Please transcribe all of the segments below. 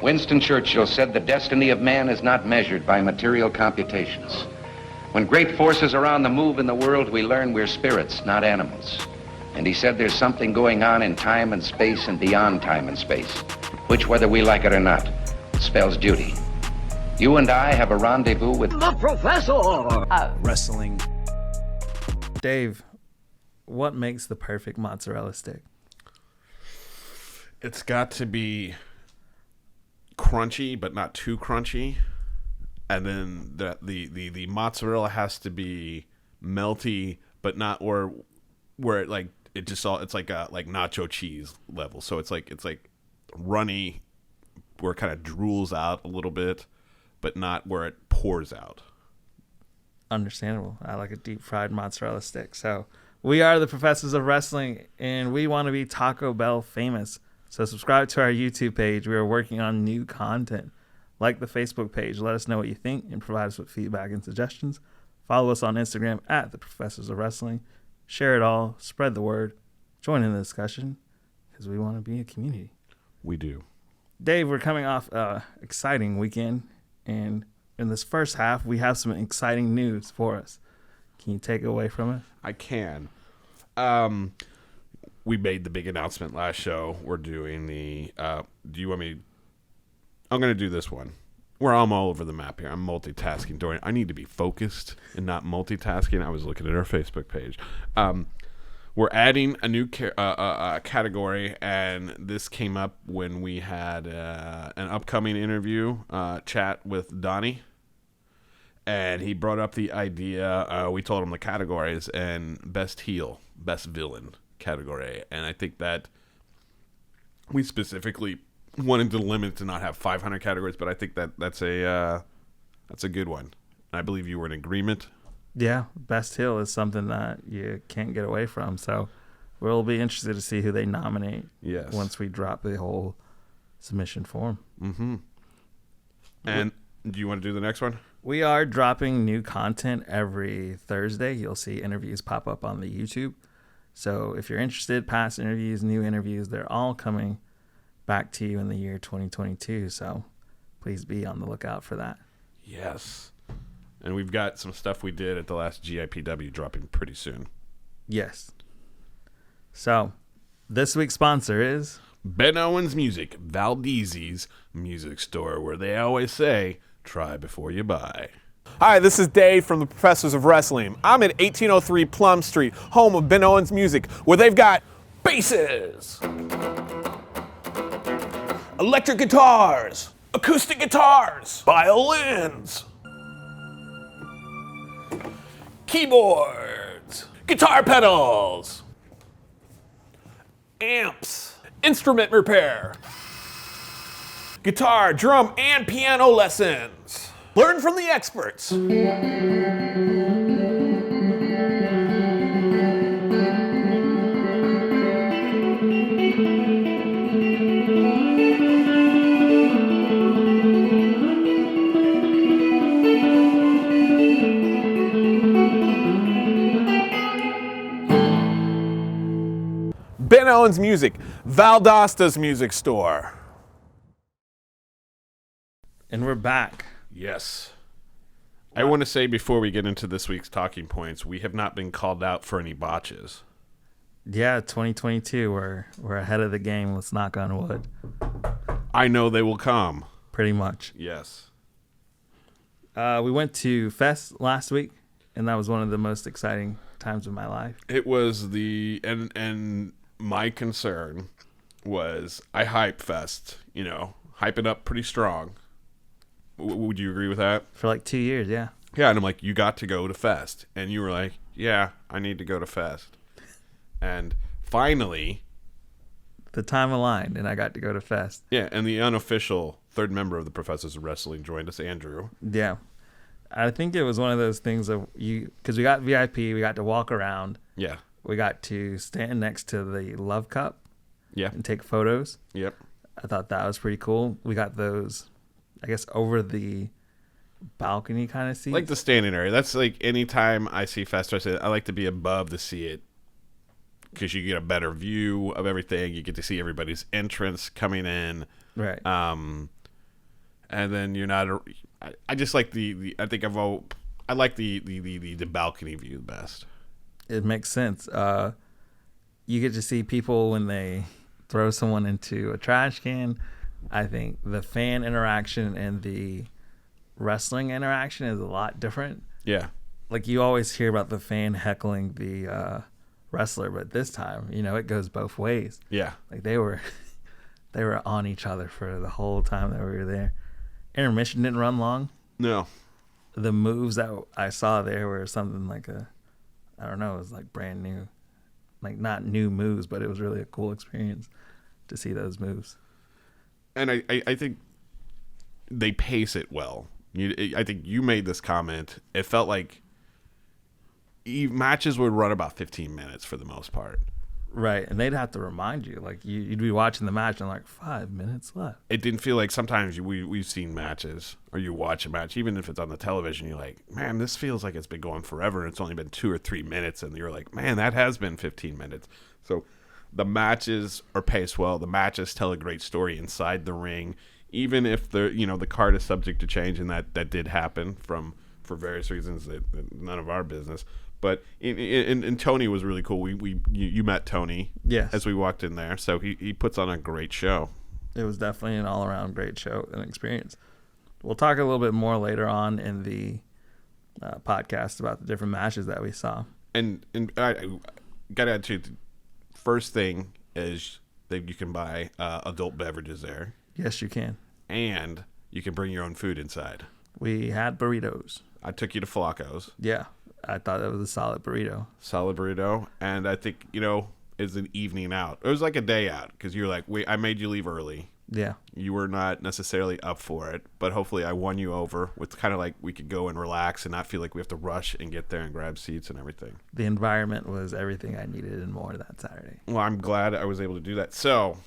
Winston Churchill said the destiny of man is not measured by material computations. When great forces are on the move in the world, we learn we're spirits, not animals. And he said there's something going on in time and space and beyond time and space, which, whether we like it or not, spells duty. You and I have a rendezvous with the professor. Wrestling. Dave, what makes the perfect mozzarella stick? It's got to be crunchy, but not too crunchy. And then the mozzarella has to be melty, but not where it like it just all it's like a like nacho cheese level. So it's like runny, where it kind of drools out a little bit, but not where it pours out. Understandable. I like a deep fried mozzarella stick. So we are the Professors of Wrestling, and we want to be Taco Bell famous. So subscribe to our YouTube page. We are working on new content. Like the Facebook page. Let us know what you think and provide us with feedback and suggestions. Follow us on Instagram at the Professors of Wrestling. Share it all. Spread the word. Join in the discussion because we want to be a community. We do. Dave, we're coming off an exciting weekend, and in this first half, we have some exciting news for us. Can you take it away from it? I can. We made the big announcement last show. We're doing the. Do you want me? I'm going to do this one. I'm all over the map here. I'm multitasking. Dorrian, I need to be focused and not multitasking. I was looking at our Facebook page. We're adding a new category, and this came up when we had an upcoming interview chat with Donnie, and he brought up the idea. We told him the categories, and best heel, best villain category, and I think that we specifically wanted to limit to not have 500 categories, but I think that's a good one. I believe you were in agreement. Yeah, best heel is something that you can't get away from. So we'll be interested to see who they nominate. Yes. Once we drop the whole submission form. Mm-hmm. And do you want to do the next one? We are dropping new content every Thursday. You'll see interviews pop up on the YouTube. So if you're interested, past interviews, new interviews, they're all coming back to you in the year 2022. So please be on the lookout for that. Yes. And we've got some stuff we did at the last GIPW dropping pretty soon. Yes. So this week's sponsor is Ben Owens Music, Valdezzi's music store, where they always say, try before you buy. Hi, this is Dave from the Professors of Wrestling. I'm at 1803 Plum Street, home of Ben Owens Music, where they've got basses, electric guitars, acoustic guitars, violins, keyboards, guitar pedals, amps, instrument repair, guitar, drum, and piano lessons. Learn from the experts. Ben Owens Music, Valdosta's music store. And we're back. Yes. I want to say before we get into this week's talking points, we have not been called out for any botches. Yeah, 2022, we're ahead of the game. Let's knock on wood. I know they will come. Pretty much. Yes. We went to Fest last week, and that was one of the most exciting times of my life. It was and my concern was I hype Fest, hype it up pretty strong. Would you agree with that? For like 2 years, yeah. Yeah, and I'm like, you got to go to Fest. And you were like, yeah, I need to go to Fest. And finally, the time aligned, and I got to go to Fest. Yeah, and the unofficial third member of the Professors of Wrestling joined us, Andrew. Yeah. I think it was one of those things of because we got VIP, we got to walk around. Yeah. We got to stand next to the Love Cup. Yeah. And take photos. Yep. I thought that was pretty cool. We got those, I guess, over the balcony kind of seats. Like the standing area. That's like anytime I see Fest, I like to be above to see it because you get a better view of everything. You get to see everybody's entrance coming in. Right. and then you're not. I just like the. I think I like the balcony view the best. It makes sense. You get to see people when they throw someone into a trash can. I think the fan interaction and the wrestling interaction is a lot different. Yeah. Like you always hear about the fan heckling the wrestler, but this time, it goes both ways. Yeah. Like they were on each other for the whole time that we were there. Intermission didn't run long. No. The moves that I saw there were something like I don't know, it was like brand new. Like not new moves, but it was really a cool experience to see those moves. And I think they pace it well. I think you made this comment. It felt like matches would run about 15 minutes for the most part. Right, and they'd have to remind you. Like you'd be watching the match and like 5 minutes left. It didn't feel like sometimes we've seen matches or you watch a match, even if it's on the television, you're like, man, this feels like it's been going forever and it's only been 2 or 3 minutes, and you're like, man, that has been 15 minutes. So the matches are paced well. The matches tell a great story inside the ring, even if the card is subject to change, and that did happen for various reasons that none of our business. But and Tony was really cool. You met Tony, yes, as we walked in there. So he puts on a great show. It was definitely an all around great show and experience. We'll talk a little bit more later on in the podcast about the different matches that we saw. And I got to add to the first thing is that you can buy adult beverages there. Yes, you can. And you can bring your own food inside. We had burritos. I took you to Flacco's. Yeah. I thought that was a solid burrito. Solid burrito. And I think, it's an evening out. It was like a day out because you're like, wait, I made you leave early. Yeah. You were not necessarily up for it, but hopefully I won you over with kind of like we could go and relax and not feel like we have to rush and get there and grab seats and everything. The environment was everything I needed and more that Saturday. Well, I'm glad I was able to do that. So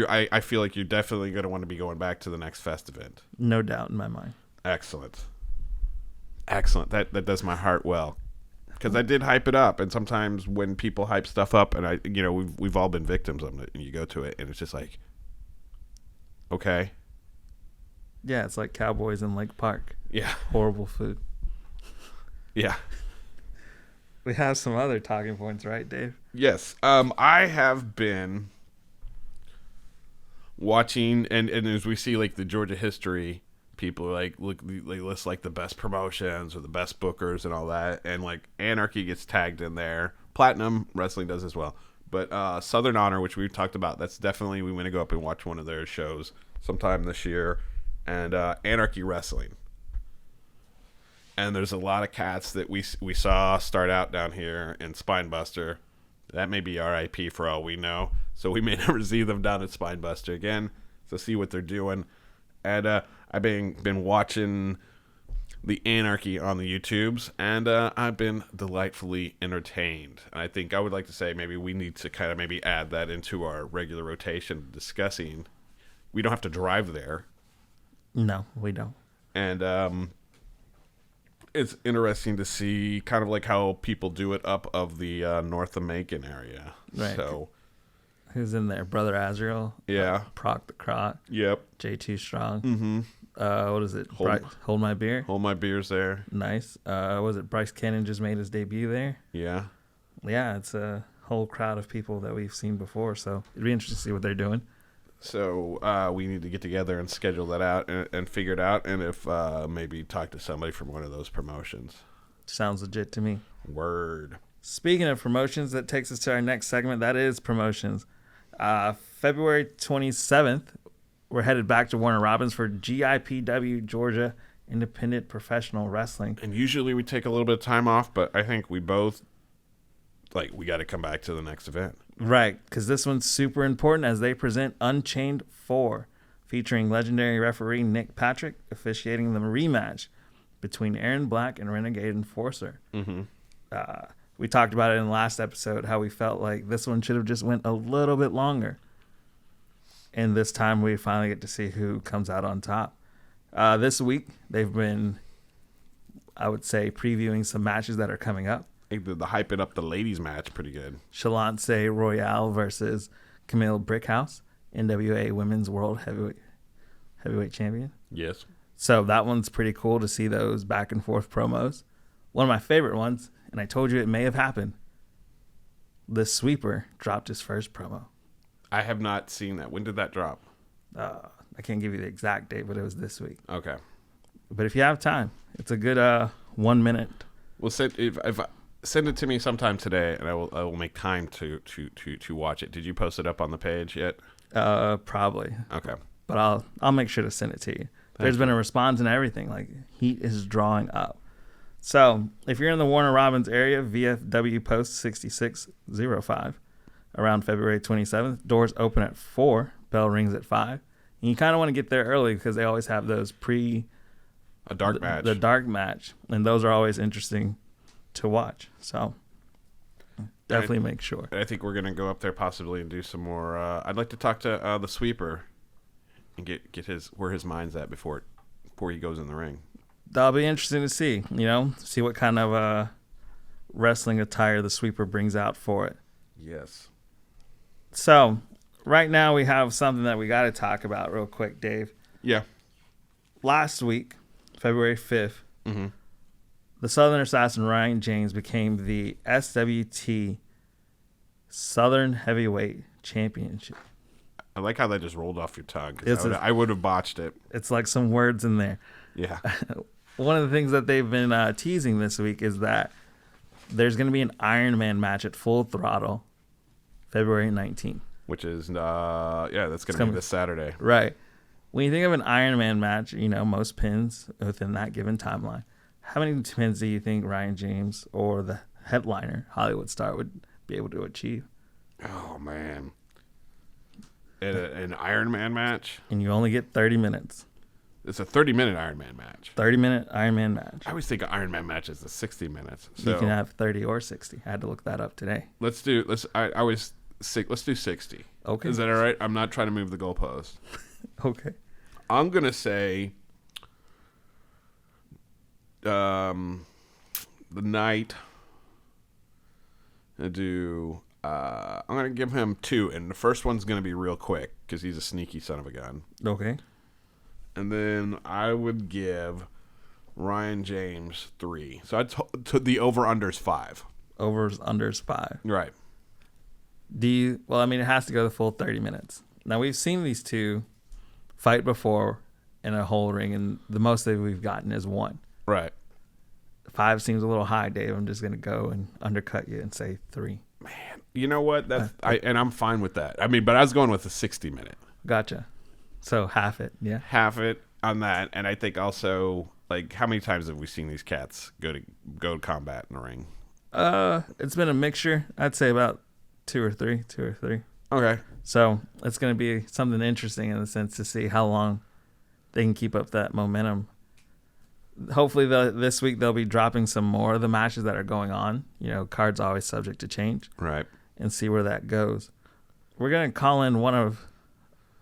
I feel like you're definitely going to want to be going back to the next Fest event. No doubt in my mind. Excellent. That does my heart well, because I did hype it up, and sometimes when people hype stuff up, and we've all been victims of it, and you go to it and it's just like, okay, yeah, it's like Cowboys in Lake Park. Yeah, horrible food. Yeah, we have some other talking points, right, Dave? Yes. I have been watching, and as we see like the Georgia history, people like they list like the best promotions or the best bookers and all that, and like Anarchy gets tagged in there. Platinum Wrestling does as well, but Southern Honor, which we've talked about, that's definitely, we want to go up and watch one of their shows sometime this year. And Anarchy Wrestling, and there's a lot of cats that we saw start out down here in Spinebuster. That may be RIP for all we know, so we may never see them down at Spinebuster again. So see what they're doing. And I've been watching the Anarchy on the YouTubes, and I've been delightfully entertained. And I think I would like to say maybe we need to kind of maybe add that into our regular rotation discussing. We don't have to drive there. No, we don't. And it's interesting to see kind of like how people do it up of the North Macon area. Right. So who's in there? Brother Azrael. Yeah. Proc the Croc. Yep. J2 Strong. Mm-hmm. What is it? Hold My Beer. Hold My Beer's there. Nice. Was it Bryce Cannon just made his debut there? Yeah. Yeah, it's a whole crowd of people that we've seen before, so it'd be interesting to see what they're doing. So we need to get together and schedule that out and figure it out, and if maybe talk to somebody from one of those promotions. Sounds legit to me. Word. Speaking of promotions, that takes us to our next segment. That is promotions. February 27th, we're headed back to Warner Robins for GIPW Georgia Independent Professional Wrestling. And usually we take a little bit of time off, but I think we both, we got to come back to the next event. Right, because this one's super important as they present Unchained 4, featuring legendary referee Nick Patrick officiating the rematch between Aaron Black and Renegade Enforcer. Mm-hmm. We talked about it in the last episode, how we felt like this one should have just went a little bit longer. And this time we finally get to see who comes out on top. This week, they've been, I would say, previewing some matches that are coming up. I think the hyping up the ladies match pretty good. Shalance Royale versus Camille Brickhouse, NWA Women's World heavyweight champion. Yes. So that one's pretty cool to see those back and forth promos. One of my favorite ones, and I told you it may have happened, the Sweeper dropped his first promo. I have not seen that. When did that drop? I can't give you the exact date, but it was this week. Okay. But if you have time, it's a good 1 minute. Well, send it to me sometime today, and I will make time to watch it. Did you post it up on the page yet? Probably. Okay. But I'll make sure to send it to you. There's been a response and everything. Like, heat is drawing up. So if you're in the Warner Robins area, VFW post 6605 around February 27th. Doors open at 4. Bell rings at 5. And you kind of want to get there early because they always have those a dark match. The dark match. And those are always interesting to watch. So definitely make sure. I think we're going to go up there possibly and do some more. I'd like to talk to the Sweeper and get where his mind's at before he goes in the ring. That'll be interesting to see, see what kind of wrestling attire the Sweeper brings out for it. Yes. So right now we have something that we got to talk about real quick, Dave. Yeah. Last week, February 5th, the Southern Assassin Ryan James became the SWT Southern Heavyweight Championship. I like how that just rolled off your tongue. I would have botched it. It's like some words in there. Yeah. One of the things that they've been teasing this week is that there's going to be an Iron Man match at Full Throttle, February 19th. Which is, that's going to be this Saturday. Right. When you think of an Iron Man match, most pins within that given timeline. How many pins do you think Ryan James or the headliner, Hollywood Star, would be able to achieve? Oh, man. An Iron Man match? And you only get 30 minutes. It's a 30-minute Iron Man match. 30-minute Iron Man match. I always think an Iron Man match is the 60 minutes. So you can have 30 or 60. I had to look that up today. Let's do 60. Okay. Is that all right? I'm not trying to move the goalpost. Okay. I'm going to say the night I'm going to give him 2, and the first one's going to be real quick because he's a sneaky son of a gun. Okay. And then I would give Ryan James 3. So the over-under's 5. Overs-unders 5. Right. It has to go the full 30 minutes. Now, we've seen these two fight before in a whole ring, and the most that we've gotten is 1. Right. 5 seems a little high, Dave. I'm just going to go and undercut you and say 3. Man, you know what? I'm fine with that. I mean, but I was going with a 60-minute. Gotcha. So half it, yeah. Half it on that, and I think also, like, how many times have we seen these cats go to combat in the ring? It's been a mixture. I'd say about 2 or 3. Okay. So it's going to be something interesting in the sense to see how long they can keep up that momentum. Hopefully this week they'll be dropping some more of the matches that are going on. Cards always subject to change. Right. And see where that goes. We're going to call in one of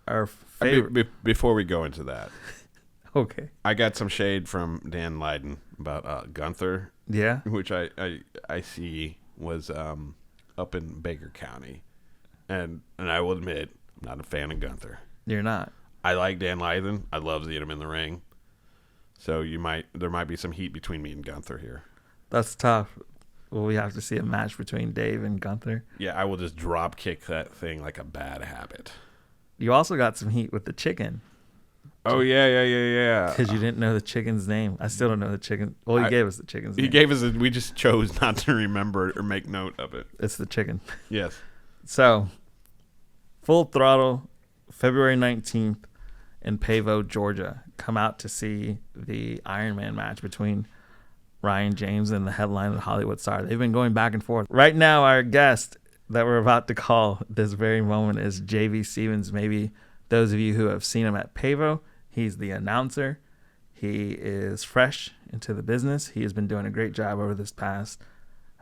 our favorite. Before we go into that. Okay. I got some shade from Dan Leiden about Gunther. Yeah. Which I see was up in Baker County. And I will admit, I'm not a fan of Gunther. You're not. I like Dan Leiden. I love seeing him in the ring. So there might be some heat between me and Gunther here. That's tough. Well, we have to see a match between Dave and Gunther. Yeah, I will just drop kick that thing like a bad habit. You also got some heat with the chicken. Oh, yeah. Because you didn't know the chicken's name. I still don't know the chicken. Well, he gave us the chicken's name. He gave us we just chose not to remember or make note of it. It's the chicken. Yes. So, Full Throttle, February 19th in Pavo, Georgia. Come out to see the Iron Man match between Ryan James and the headline of Hollywood Star. They've been going back and forth. Right now, our guest that we're about to call this very moment is J.V. Stevens. Maybe those of you who have seen him at Pavo, he's the announcer. He is fresh into the business. He has been doing a great job over this past,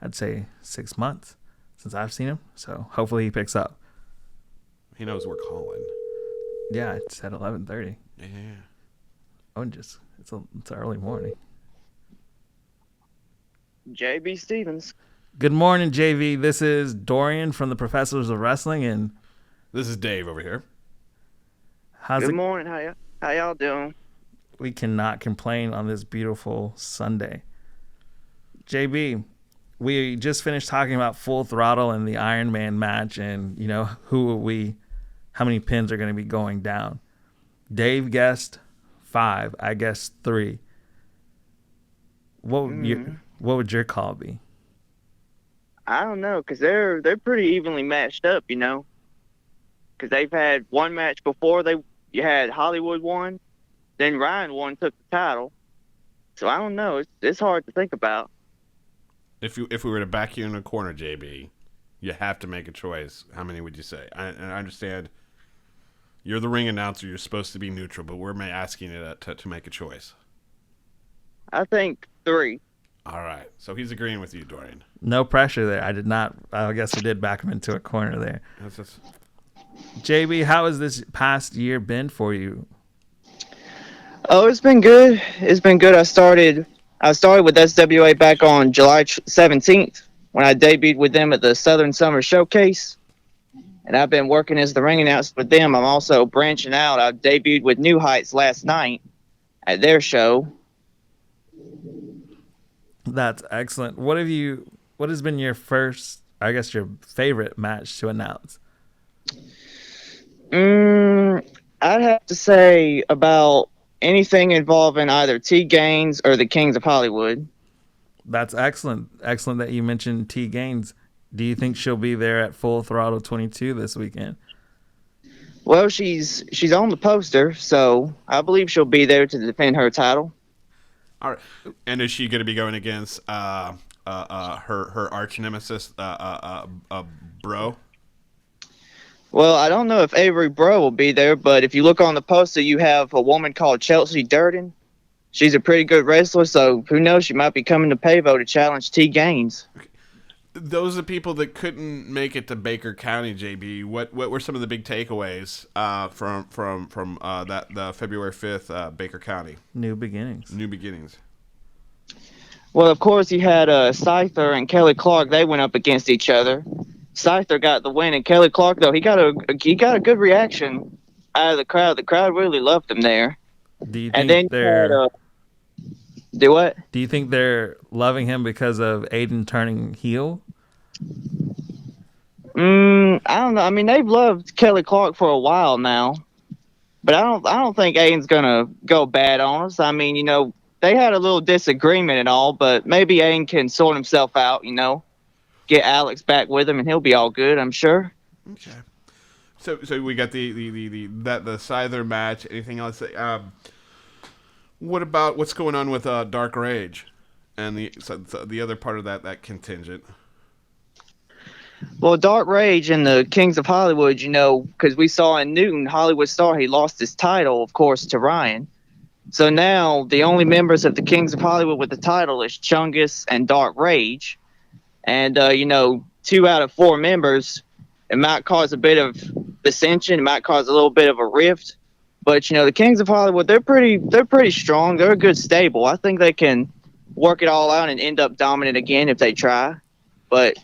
I'd say, 6 months since I've seen him. So hopefully he picks up. He knows we're calling. Yeah, it's at 11:30. Yeah. Oh, it's early morning. J.B. Stevens. Good morning, JV. This is Dorrian from the Professors of Wrestling, and This is Dave over here. how's Good it? morning, how ya? How y'all doing? We cannot complain on this beautiful Sunday. JB, we just finished talking about Full Throttle and the Iron Man match, and how many pins are going to be going down. Dave guessed 5. I guessed 3. What would your call be? I don't know, because they're pretty evenly matched up, because they've had one match before. You had Hollywood won, then Ryan won, took the title. So I don't know. It's hard to think about. If we were to back you in a corner, JB, you have to make a choice. How many would you say? I understand you're the ring announcer. You're supposed to be neutral, but we're asking you to make a choice. I think 3. All right. So he's agreeing with you, Dorrian. No pressure there. I guess I did back him into a corner there. JB, how has this past year been for you? Oh, it's been good. It's been good. I started with S.W.A. back on July 17th when I debuted with them at the Southern Summer Showcase. And I've been working as the ring announcer with them. I'm also branching out. I debuted with New Heights last night at their show. That's excellent. What has been your your favorite match to announce? I'd have to say about anything involving either T Gaines or the Kings of Hollywood. That's excellent. Excellent that you mentioned T Gaines. Do you think she'll be there at Full Throttle 22 this weekend? Well, she's on the poster, so I believe she'll be there to defend her title. All right. And is she going to be going against her arch nemesis, Bro? Well, I don't know if Avery Bro will be there, but if you look on the poster, you have a woman called Chelsea Durden. She's a pretty good wrestler, so who knows? She might be coming to Pavo to challenge T Gaines. Okay. Those are people that couldn't make it to Baker County, JB. What were some of the big takeaways from the February 5th Baker County? New beginnings. Well, of course, you had Scyther and Kelly Clark. They went up against each other. Scyther got the win, and Kelly Clark, though, he got a good reaction out of the crowd. The crowd really loved him there. Do you think do what? Do you think they're loving him because of Aiden turning heel? I don't know. I mean, they've loved Kelly Clark for a while now, but I don't think Aiden's gonna go bad on us. I mean, they had a little disagreement and all, but maybe Aiden can sort himself out. Get Alex back with him, and he'll be all good, I'm sure. Okay. So we got the Scyther match. Anything else? What about what's going on with Dark Rage and the other part of that contingent? Well, Dark Rage and the Kings of Hollywood, because we saw in Newton, Hollywood Star, he lost his title, of course, to Ryan. So now the only members of the Kings of Hollywood with the title is Chungus and Dark Rage. And, 2 out of 4 members, it might cause a bit of dissension. It might cause a little bit of a rift. But, the Kings of Hollywood, they're pretty strong. They're a good stable. I think they can work it all out and end up dominant again if they try. But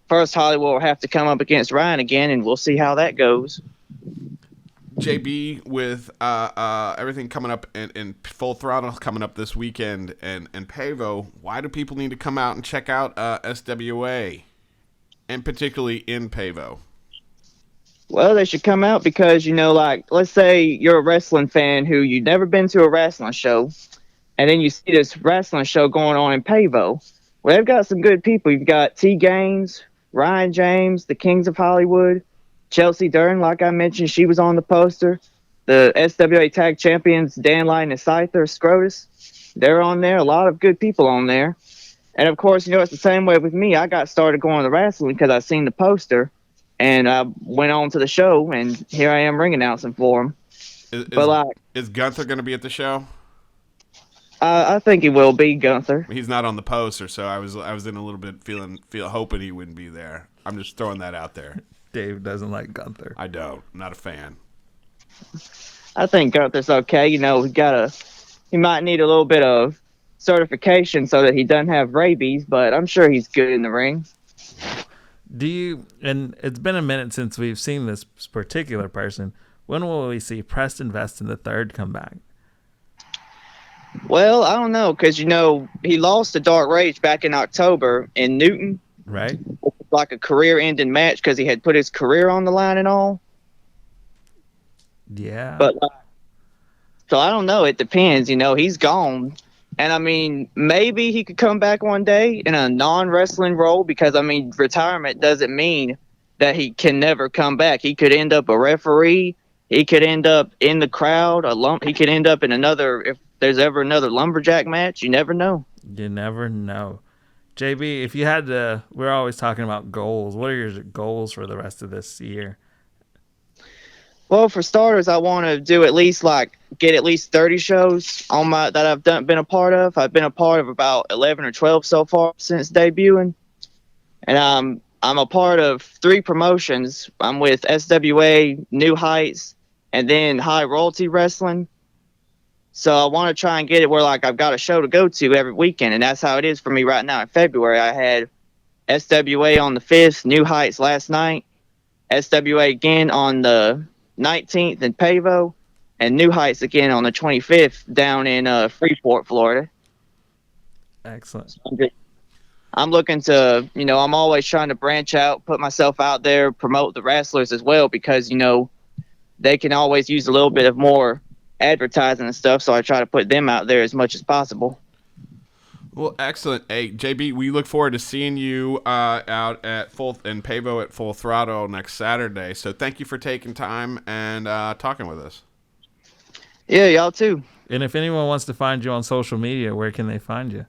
first Hollywood will have to come up against Ryan again, and we'll see how that goes. JB, with everything coming up and Full Throttle coming up this weekend and Pavo, why do people need to come out and check out S.W.A. and particularly in Pavo? Well, they should come out because, let's say you're a wrestling fan who you've never been to a wrestling show, and then you see this wrestling show going on in Pavo. Well, they've got some good people. You've got T. Gaines, Ryan James, the Kings of Hollywood, Chelsea Durden, like I mentioned, she was on the poster. The S.W.A. Tag Champions, Dan Lyon and Scyther, Scrotus, they're on there. A lot of good people on there. And, of course, it's the same way with me. I got started going to wrestling because I seen the poster. And I went on to the show, and here I am ring announcing for him. Is Gunther going to be at the show? I think he will be, Gunther. He's not on the poster, so I was in a little bit hoping he wouldn't be there. I'm just throwing that out there. Dave doesn't like Gunther. I don't. I'm not a fan. I think Gunther's okay. He might need a little bit of certification so that he doesn't have rabies, but I'm sure he's good in the ring. And it's been a minute since we've seen this particular person, When will we see Preston Vest in the third come back? Well, I don't know, because, he lost to Dark Rage back in October in Newton. Right? Like a career-ending match because he had put his career on the line and all. Yeah. But so I don't know. It depends. He's gone, and I mean, maybe he could come back one day in a non-wrestling role because I mean, retirement doesn't mean that he can never come back. He could end up a referee. He could end up in the crowd. He could end up in another. If there's ever another lumberjack match, you never know. You never know. JB, if you had to, we're always talking about goals. What are your goals for the rest of this year? Well, for starters, I want to do get at least 30 shows that I've been a part of. I've been a part of about 11 or 12 so far since debuting, and I'm a part of 3 promotions. I'm with S.W.A, New Heights, and then High Royalty Wrestling. So I want to try and get it where I've got a show to go to every weekend, and that's how it is for me right now. In February, I had S.W.A on the 5th, New Heights last night, S.W.A again on the 19th in Pavo, and New Heights again on the 25th down in Freeport, Florida. Excellent. I'm looking to, I'm always trying to branch out, put myself out there, promote the wrestlers as well because, they can always use a little bit of more advertising and stuff, so I try to put them out there as much as possible. Well, excellent. Hey, JB, we look forward to seeing you out at in Pavo at Full Throttle next Saturday. So thank you for taking time and talking with us. Yeah, y'all too. And if anyone wants to find you on social media, where can they find you?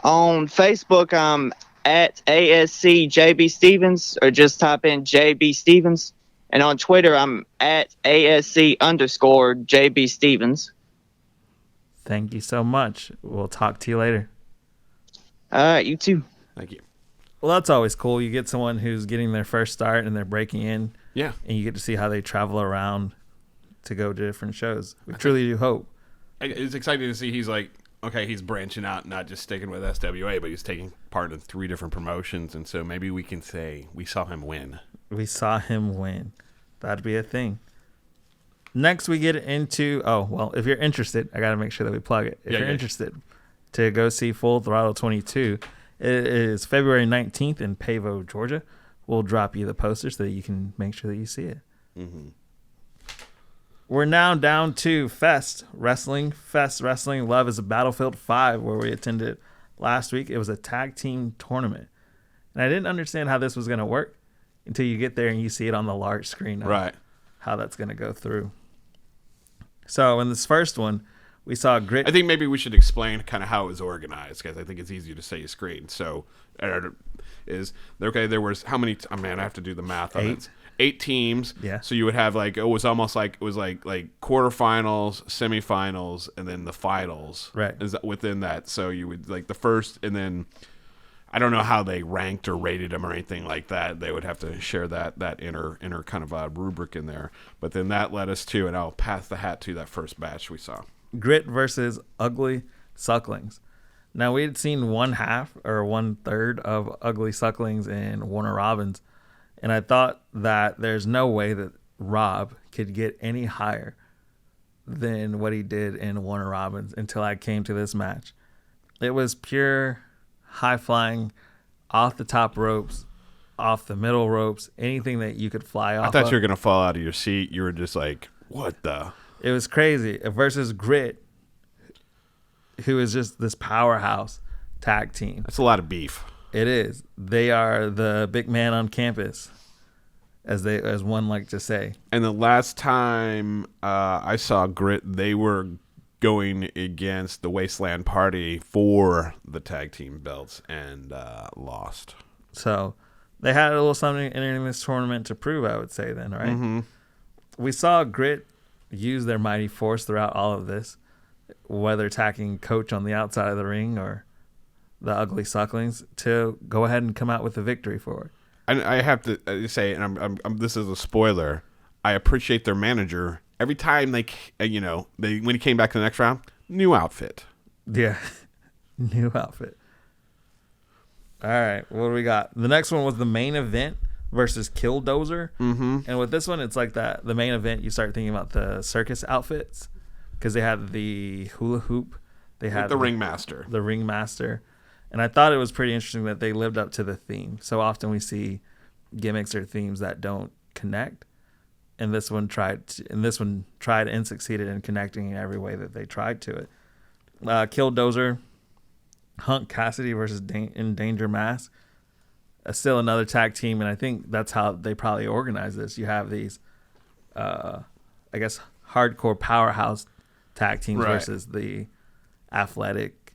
On Facebook, I'm at ASC Stevens, or just type in JB Stevens. And on Twitter, I'm at ASC_JB Stevens. Thank you so much. We'll talk to you later. All right, you too. Thank you. Well, that's always cool. You get someone who's getting their first start and they're breaking in. Yeah. And you get to see how they travel around to go to different shows. We truly do hope. It's exciting to see he's he's branching out, not just sticking with S.W.A, but he's taking part in 3 different promotions. And so maybe we can say we saw him win. We saw him win. That'd be a thing. Next, we get into, if you're interested, I got to make sure that we plug it. If you're interested to go see Full Throttle 22, it is February 19th in Pavo, Georgia. We'll drop you the poster so that you can make sure that you see it. Mm-hmm. We're now down to Fest Wrestling. Love is a Battlefield 5, where we attended last week. It was a tag team tournament. And I didn't understand how this was going to work until you get there and you see it on the large screen. Right. How that's going to go through. So in this first one, we saw Grit. I think maybe we should explain kind of how it was organized, because I think it's easier to say a screen. So, there was how many? I have to do the math on it. 8 teams. Yeah. So you would have like quarterfinals, semifinals, and then the finals. Right. Is within that. So you would the first, and then I don't know how they ranked or rated them or anything like that. They would have to share that inner kind of rubric in there. But then that led us to, and I'll pass the hat to that first batch we saw. Grit versus Ugly Sucklings. Now, we had seen 1/3 of Ugly Sucklings in Warner Robins, and I thought that there's no way that Rob could get any higher than what he did in Warner Robins until I came to this match. It was pure high-flying, off the top ropes, off the middle ropes, anything that you could fly off. I thought you were going to fall out of your seat. You were just like, what the? It was crazy. Versus Grit, who is just this powerhouse tag team. That's a lot of beef. It is. They are the big man on campus, as one like to say. And the last time I saw Grit, they were going against the Wasteland Party for the tag team belts and lost. So they had a little something entering this tournament to prove, I would say then, right? Mm-hmm. We saw Grit use their mighty force throughout all of this, whether attacking Coach on the outside of the ring or the Ugly Sucklings, to go ahead and come out with the victory for it. I have to say, and I'm this is a spoiler, I appreciate their manager. Every time when he came back to the next round, new outfit. Yeah, new outfit. All right, what do we got? The next one was the main event versus Killdozer. Mm-hmm. And with this one, it's like that. The main event, you start thinking about the circus outfits because they had the hula hoop. They had the ringmaster. The ringmaster. And I thought it was pretty interesting that they lived up to the theme. So often we see gimmicks or themes that don't connect. And this one tried and succeeded in connecting in every way that they tried to it. Killdozer, Hunk Cassidy versus Danger Mask. Still another tag team, and I think that's how they probably organize this. You have these, I guess, hardcore powerhouse tag teams versus the athletic,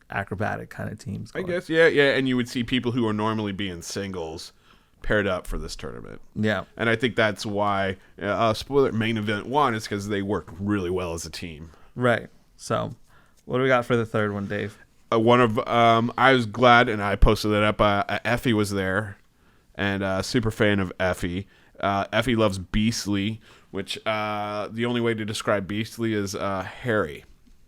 acrobatic kind of teams. I guess, yeah, and you would see people who are normally being singles paired up for this tournament. Yeah. And I think that's why, spoiler, main event one is because they work really well as a team. Right. So, what do we got for the third one, Dave? I was glad, and I posted it up. Effie was there, and super fan of Effie. Effie loves Beastly, which the only way to describe Beastly is hairy.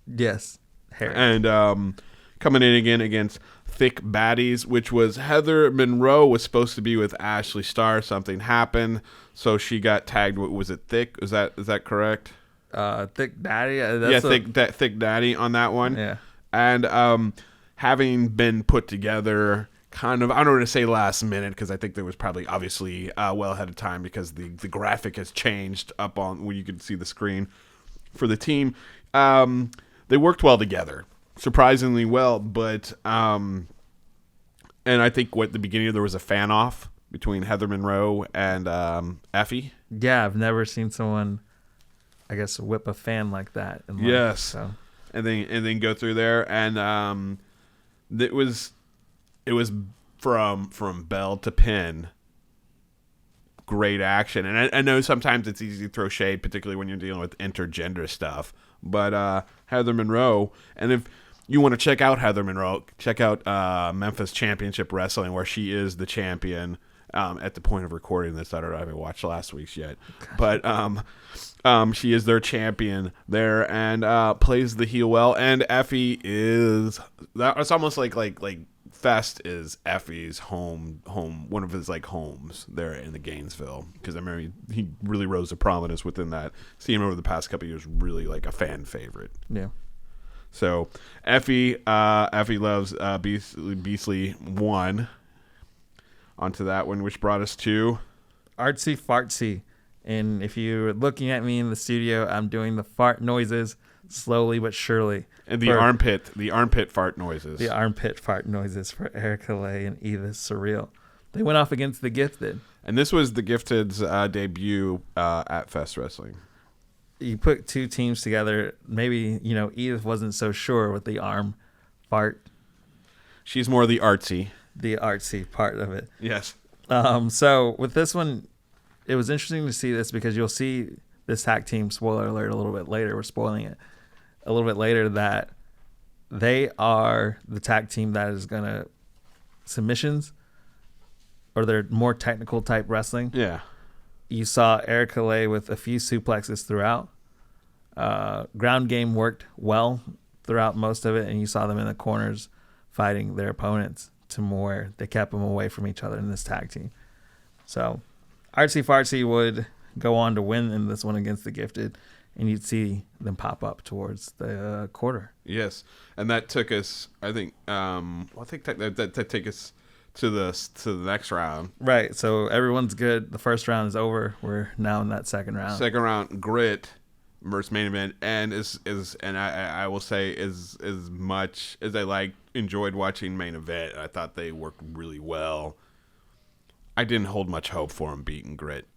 Yes, hairy. And coming in again against Thick Baddies, which was Heather Monroe was supposed to be with Ashley Starr. Something happened, so she got tagged. Was it Thick? Is that correct? Thick Daddy. Thick Daddy on that one. Yeah. And having been put together kind of, I don't want to say last minute, because I think there was probably obviously well ahead of time, because the graphic has changed up on when you could see the screen for the team. They worked well together, surprisingly well, but and I think at the beginning there was a fan off between Heather Monroe and Effie. Yeah, I've never seen someone, I guess, whip a fan like that in life, yes. So. And then go through there, and it was from bell to pin, great action. And I know sometimes it's easy to throw shade, particularly when you're dealing with intergender stuff. But Heather Monroe, and if you want to check out Heather Monroe, check out Memphis Championship Wrestling, where she is the champion. At the point of recording this, I haven't watched last week's yet, but she is their champion there, and plays the heel well. And Effie is it's almost like Fest is Effie's home, one of his homes there in the Gainesville, because I remember he really rose to prominence within that. Seeing him over the past couple of years, really a fan favorite. Yeah. So Effie loves Beastly 1. Onto that one, which brought us to Artsy Fartsy. And if you're looking at me in the studio, I'm doing the fart noises slowly but surely. And the armpit fart noises. The armpit fart noises for Erica Lay and Edith Surreal. They went off against the Gifted. And this was the Gifted's debut at Fest Wrestling. You put two teams together. Maybe, Edith wasn't so sure with the arm fart. She's more the artsy part of it. Yes. So with this one, it was interesting to see this, because you'll see this tag team, spoiler alert, a little bit later. We're spoiling it a little bit later, that they are the tag team that is going to submissions, or they're more technical type wrestling. Yeah. You saw Erica Lay with a few suplexes throughout. Ground game worked well throughout most of it, and you saw them in the corners fighting their opponents to more. They kept them away from each other in this tag team. So Artsy Fartsy would go on to win in this one against the Gifted, and you'd see them pop up towards the quarter. Yes, and that took us, I think, that take us to the next round. Right. So everyone's good. The first round is over. We're now in that second round. Second round, Grit versus main event, and I will say, as much as I enjoyed watching main event, I thought they worked really well. I didn't hold much hope for them beating Grit.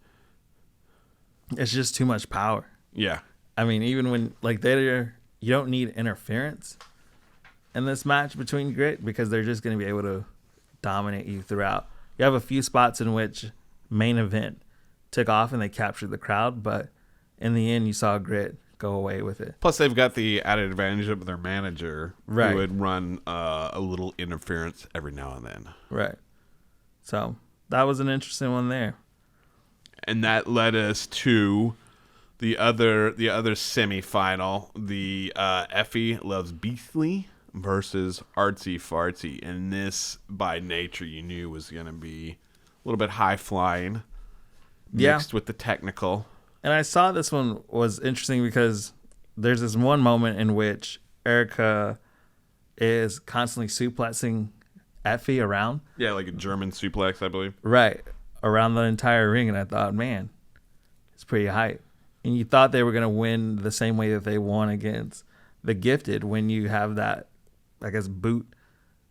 It's just too much power. Yeah. I mean, even when you don't need interference in this match between Grit, because they're just going to be able to dominate you throughout. You have a few spots in which main event took off and they captured the crowd, but in the end, you saw Grit go away with it. Plus, they've got the added advantage of their manager, right, who would run a little interference every now and then. Right. So that was an interesting one there. And that led us to the other semifinal, the Effie Loves Beastly versus Artsy Fartsy. And this, by nature, you knew was going to be little bit high flying, Yeah. mixed with the technical. And I saw this one was interesting because there's this one moment in which Erica is constantly suplexing Effie around. Yeah, like a German suplex, I believe. Right. Around the entire ring. And I thought, man, it's pretty hype. And you thought they were going to win the same way that they won against the Gifted when you have that, I guess, boot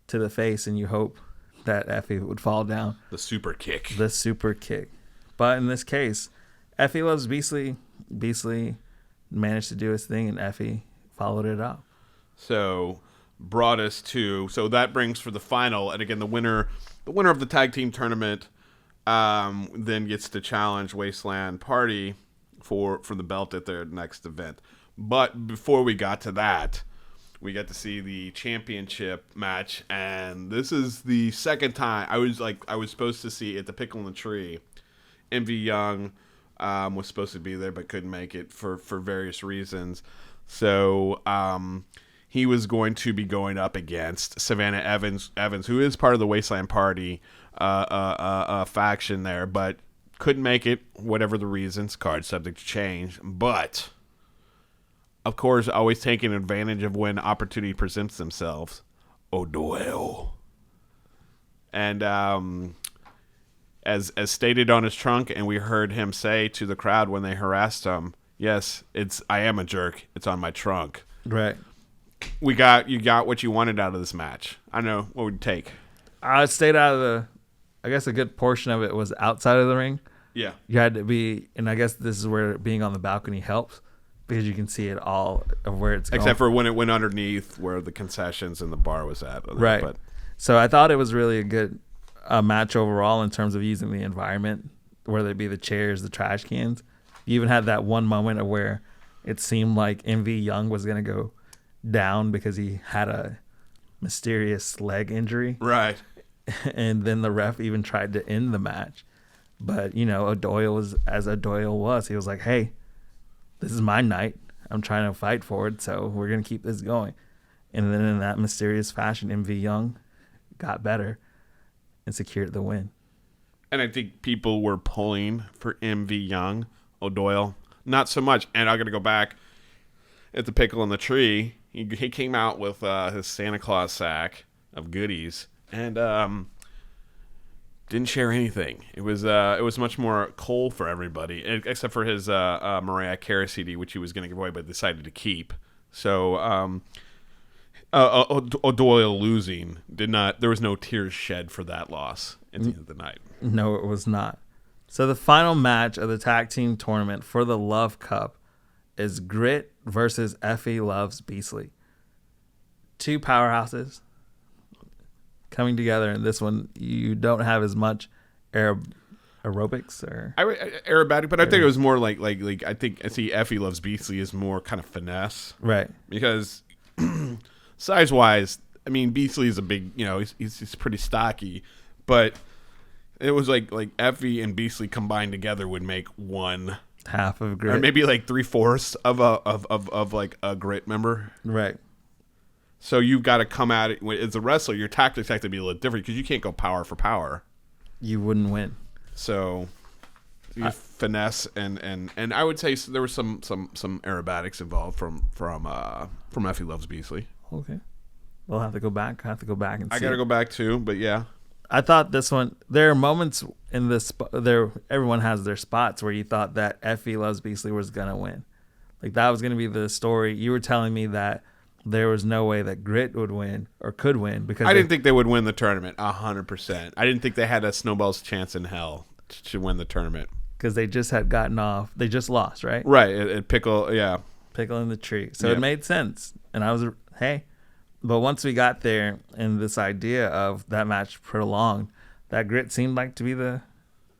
to the face and you hope that Effie would fall down. The super kick. The super kick. But in this case, Effie loves Beastly. Beastly managed to do his thing and Effie followed it up. So brought us to, so that brings for the final, and again the winner of the tag team tournament then gets to challenge Wasteland Party for the belt at their next event. But before we got to that, we got to see the championship match, and this is the second time I was supposed to see at the Pickle in the Tree. MV Young was supposed to be there but couldn't make it for various reasons. So he was going to be going up against Savannah Evans, who is part of the Wasteland Party faction there, but couldn't make it, whatever the reasons, card subject to change. But, of course, always taking advantage of when opportunity presents themselves. O'Doyle. And as stated on his trunk, and we heard him say to the crowd when they harassed him, yes, I am a jerk. It's on my trunk. Right. You got what you wanted out of this match. I don't know. What would you take? I stayed out of I guess a good portion of it was outside of the ring. Yeah. You had to be, and I guess this is where being on the balcony helps because you can see it all of where it's going. Except for when it went underneath where the concessions and the bar was at. Right. But So I thought it was really a good match overall in terms of using the environment, whether it be the chairs, the trash cans. You even had that one moment of where it seemed like MV Young was going to go down because he had a mysterious leg injury. right. And then the ref even tried to end the match. But, O'Doyle was, as O'Doyle was, he was like, hey, this is my night. I'm trying to fight for it, so we're going to keep this going. And then in that mysterious fashion, MV Young got better and secured the win. And I think people were pulling for MV Young. O'Doyle, not so much. And I'm going to go back at the Pickle in the Tree. He came out with his Santa Claus sack of goodies and didn't share anything. It was much more coal for everybody, except for his Mariah Carey CD, which he was going to give away, but decided to keep. So O'Doyle losing there was no tears shed for that loss at the end of the night. No, it was not. So the final match of the tag team tournament for the Love Cup is Grit versus Effie Loves Beastly. Two powerhouses coming together. In this one, you don't have as much aerobics or aerobatic, but I think it was more like I see Effie Loves Beastly is more kind of finesse, right? Because size wise, I mean Beastly is a big, he's pretty stocky, but it was like Effie and Beastly combined together would make one half of Grit, or maybe like 3/4 of like a Grit member, right? So you've got to come at it as a wrestler. Your tactics have to be a little different because you can't go power for power. You wouldn't win. So you finesse and I would say there was some aerobatics involved from Effie Loves Beastly. Okay, we'll have to go back. And see. I got to go back too, but yeah. I thought this one. There are moments in this. Everyone has their spots where you thought that Effie Loves Beastly was gonna win, like that was gonna be the story. You were telling me that there was no way that Grit would win or could win because I didn't think they would win the tournament 100%. I didn't think they had a snowball's chance in hell to win the tournament because they just had gotten off. They just lost, right? Right. At Pickle, yeah. Pickle in the Tree. So Yep. It made sense, and I was hey. But once we got there and this idea of that match prolonged, that Grit seemed like to be the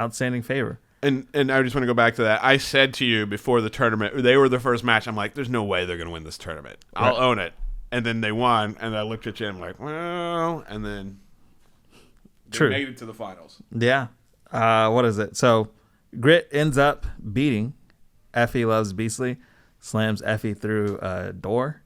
outstanding favor. And I just want to go back to that. I said to you before the tournament, they were the first match. I'm like, there's no way they're going to win this tournament. I'll own it. And then they won, and I looked at you and I'm like, well, and then they made it to the finals. Yeah. What is it? So Grit ends up beating Effie Loves Beastly, slams Effie through a door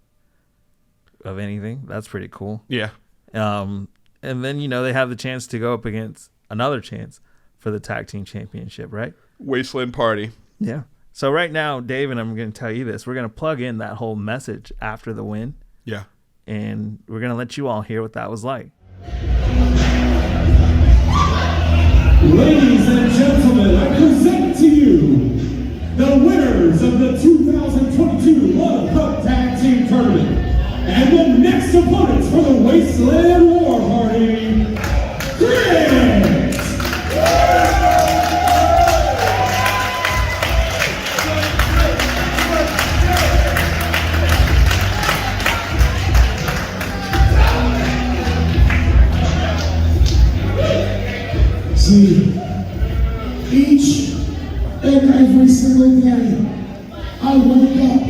of anything. That's pretty cool. Yeah. And then, they have the chance to go up against another chance for the tag team championship, right? Wasteland Party. Yeah. So right now, Dave, and I'm going to tell you this, we're going to plug in that whole message after the win, Yeah. and we're going to let you all hear what that was like. Ladies and gentlemen, I present to you the winners of the 2022 World Cup Tag Team Tournament and the next opponents for the Wasteland War Party, Chris! See, each and every single day, I wake up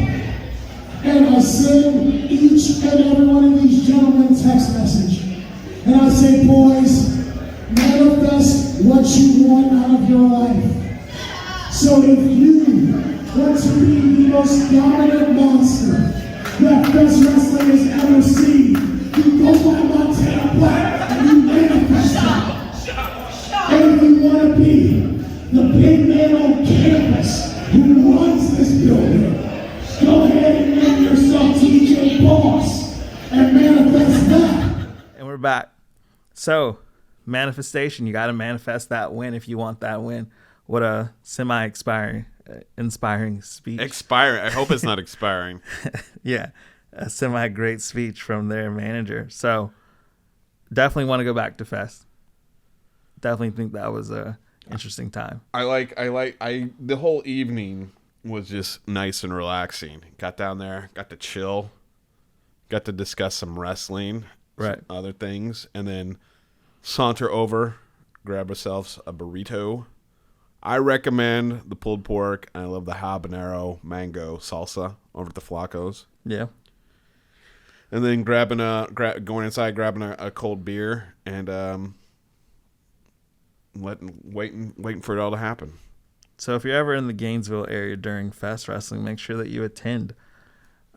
and I send each and every one of these gentlemen a text message. And I say, boys, manifest what you want out of your life. So if you want to be the most dominant monster that Best Wrestling has ever seen, you go by Montana Black and you manifest that. And if you want to be the big man on campus who runs this building, go ahead and name yourself TJ Boss and manifest that. And we're back. So, manifestation, you got to manifest that win if you want that win. What a inspiring speech. Expiring. I hope it's not expiring. Yeah, a great speech from their manager. So, definitely want to go back to Fest. Definitely think that was a interesting time. The whole evening was just nice and relaxing. Got down there, got to chill, got to discuss some wrestling, right, some other things, and then saunter over, grab ourselves a burrito. I recommend the pulled pork, and I love the habanero mango salsa over at the Flacco's. Yeah. And then going inside, grabbing a cold beer, and waiting for it all to happen. So if you're ever in the Gainesville area during Fest Wrestling, make sure that you attend.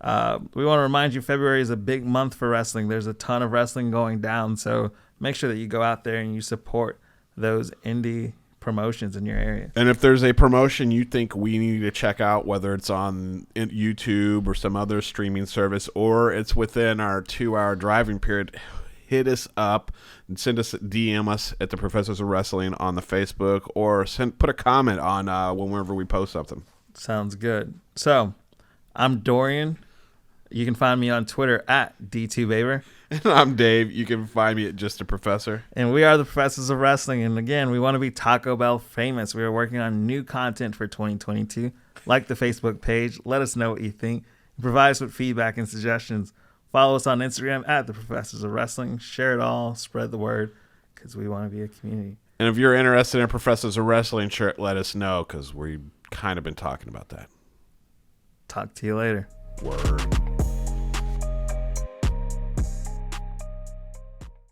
We want to remind you, February is a big month for wrestling. There's a ton of wrestling going down, so make sure that you go out there and you support those indie promotions in your area. And if there's a promotion you think we need to check out, whether it's on YouTube or some other streaming service, or it's within our 2-hour driving period, hit us up and DM us at the Professors of Wrestling on the Facebook, or put a comment on whenever we post something. Sounds good. So, I'm Dorrian. You can find me on Twitter at D2Baber. And I'm Dave. You can find me at Just a Professor. And we are the Professors of Wrestling. And again, we want to be Taco Bell famous. We are working on new content for 2022. Like the Facebook page. Let us know what you think. Provide us with feedback and suggestions. Follow us on Instagram at the Professors of Wrestling. Share it all. Spread the word, because we want to be a community. And if you're interested in Professors of Wrestling shirt, let us know, because we've kind of been talking about that. Talk to you later. Word.